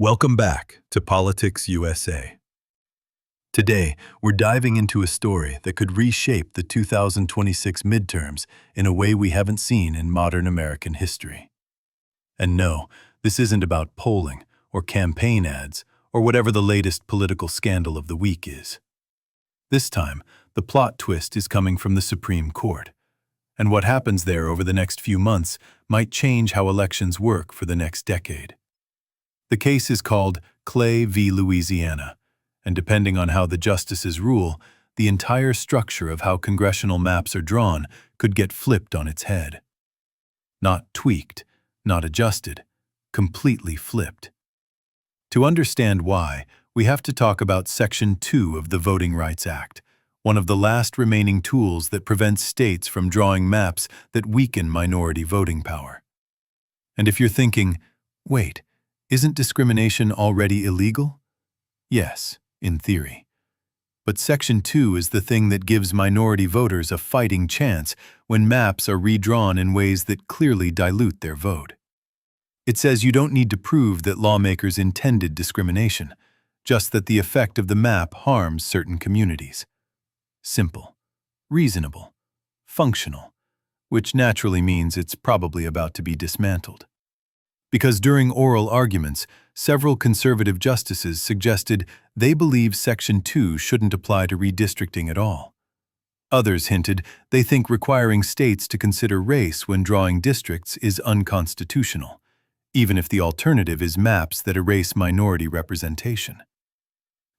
Welcome back to Politics USA. Today, we're diving into a story that could reshape the 2026 midterms in a way we haven't seen in modern American history. And no, this isn't about polling or campaign ads or whatever the latest political scandal of the week is. This time, the plot twist is coming from the Supreme Court, and what happens there over the next few months might change how elections work for the next decade. The case is called Klay v. Louisiana, and depending on how the justices rule, the entire structure of how congressional maps are drawn could get flipped on its head. Not tweaked, not adjusted, completely flipped. To understand why, we have to talk about Section 2 of the Voting Rights Act, one of the last remaining tools that prevents states from drawing maps that weaken minority voting power. And if you're thinking, wait, isn't discrimination already illegal? Yes, in theory. But Section 2 is the thing that gives minority voters a fighting chance when maps are redrawn in ways that clearly dilute their vote. It says you don't need to prove that lawmakers intended discrimination, just that the effect of the map harms certain communities. Simple, reasonable, functional, which naturally means it's probably about to be dismantled. Because during oral arguments, several conservative justices suggested they believe Section 2 shouldn't apply to redistricting at all. Others hinted they think requiring states to consider race when drawing districts is unconstitutional, even if the alternative is maps that erase minority representation.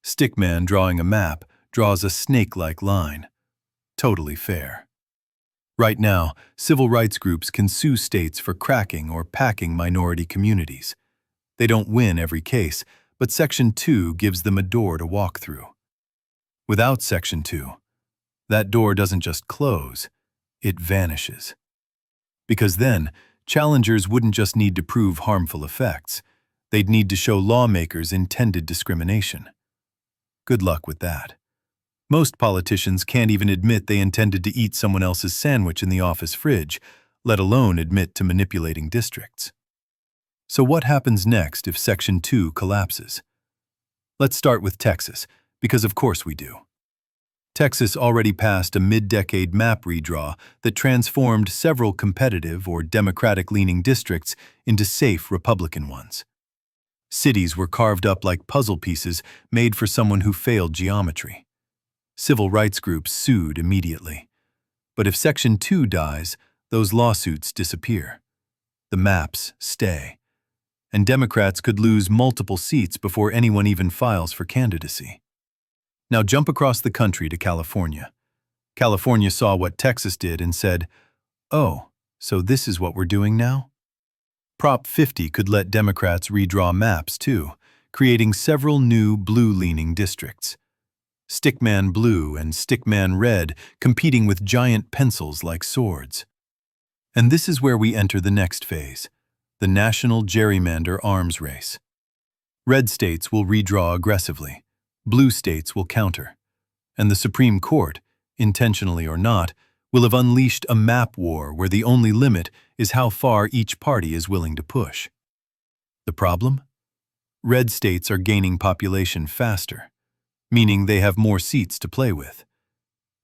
Stickman drawing a map draws a snake-like line. Totally fair. Right now, civil rights groups can sue states for cracking or packing minority communities. They don't win every case, but Section 2 gives them a door to walk through. Without Section 2, that door doesn't just close, it vanishes. Because then, challengers wouldn't just need to prove harmful effects, they'd need to show lawmakers intended discrimination. Good luck with that. Most politicians can't even admit they intended to eat someone else's sandwich in the office fridge, let alone admit to manipulating districts. So what happens next if Section 2 collapses? Let's start with Texas, because of course we do. Texas already passed a mid-decade map redraw that transformed several competitive or Democratic-leaning districts into safe Republican ones. Cities were carved up like puzzle pieces made for someone who failed geometry. Civil rights groups sued immediately. But if Section 2 dies, those lawsuits disappear. The maps stay. And Democrats could lose multiple seats before anyone even files for candidacy. Now jump across the country to California. California saw what Texas did and said, "Oh, so this is what we're doing now?" Prop 50 could let Democrats redraw maps too, creating several new blue-leaning districts. Stickman Blue and Stickman Red competing with giant pencils like swords. And this is where we enter the next phase, the national gerrymander arms race. Red states will redraw aggressively, blue states will counter, and the Supreme Court, intentionally or not, will have unleashed a map war where the only limit is how far each party is willing to push. The problem? Red states are gaining population faster, meaning they have more seats to play with.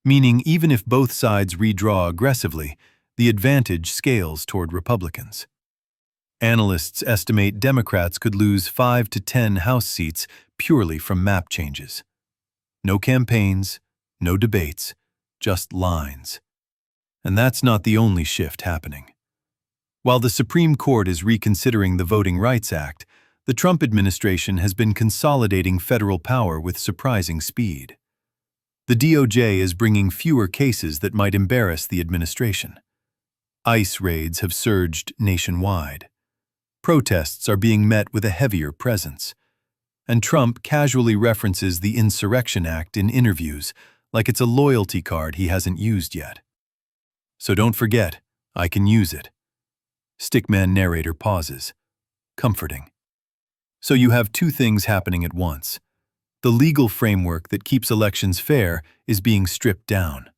Meaning even if both sides redraw aggressively, the advantage scales toward Republicans. Analysts estimate Democrats could lose 5 to 10 House seats purely from map changes. No campaigns, no debates, just lines. And that's not the only shift happening. While the Supreme Court is reconsidering the Voting Rights Act, the Trump administration has been consolidating federal power with surprising speed. The DOJ is bringing fewer cases that might embarrass the administration. ICE raids have surged nationwide. Protests are being met with a heavier presence. And Trump casually references the Insurrection Act in interviews like it's a loyalty card he hasn't used yet. So don't forget, I can use it. Stickman narrator pauses. Comforting. So you have two things happening at once. The legal framework that keeps elections fair is being stripped down.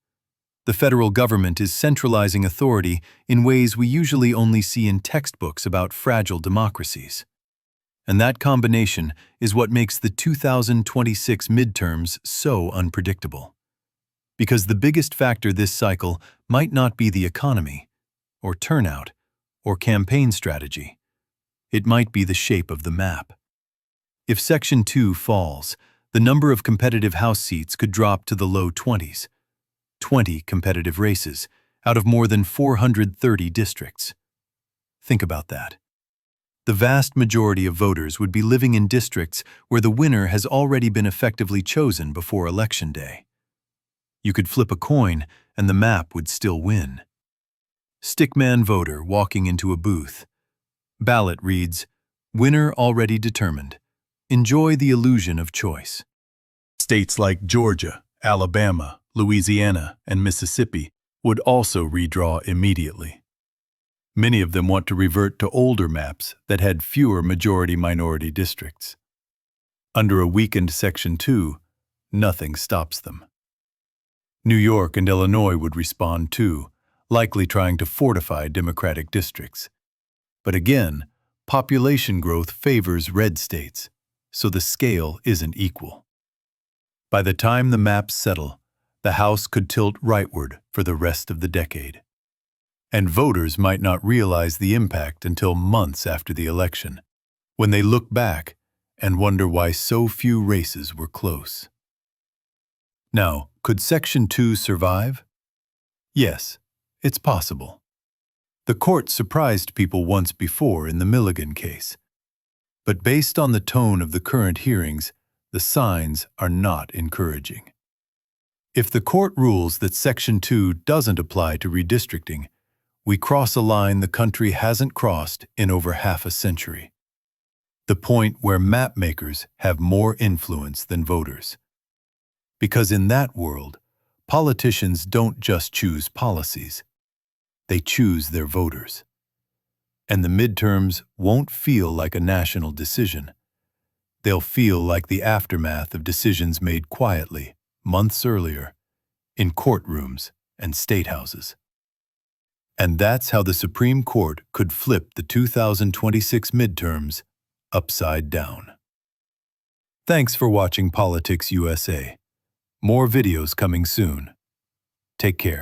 The federal government is centralizing authority in ways we usually only see in textbooks about fragile democracies. And that combination is what makes the 2026 midterms so unpredictable. Because the biggest factor this cycle might not be the economy, or turnout, or campaign strategy. It might be the shape of the map. If Section 2 falls, the number of competitive House seats could drop to the low 20s. 20 competitive races out of more than 430 districts. Think about that. The vast majority of voters would be living in districts where the winner has already been effectively chosen before Election Day. You could flip a coin and the map would still win. Stickman voter walking into a booth. Ballot reads, "Winner already determined. Enjoy the illusion of choice." States like Georgia, Alabama, Louisiana, and Mississippi would also redraw immediately. Many of them want to revert to older maps that had fewer majority-minority districts. Under a weakened Section 2, nothing stops them. New York and Illinois would respond too, likely trying to fortify Democratic districts. But again, population growth favors red states, so the scale isn't equal. By the time the maps settle, the House could tilt rightward for the rest of the decade. And voters might not realize the impact until months after the election, when they look back and wonder why so few races were close. Now, could Section 2 survive? Yes, it's possible. The court surprised people once before in the Milligan case. But based on the tone of the current hearings, the signs are not encouraging. If the court rules that Section 2 doesn't apply to redistricting, we cross a line the country hasn't crossed in over half a century. The point where mapmakers have more influence than voters. Because in that world, politicians don't just choose policies, they choose their voters. And the midterms won't feel like a national decision. They'll feel like the aftermath of decisions made quietly, months earlier, in courtrooms and statehouses. And that's how the Supreme Court could flip the 2026 midterms upside down. Thanks for watching Politics USA. More videos coming soon. Take care.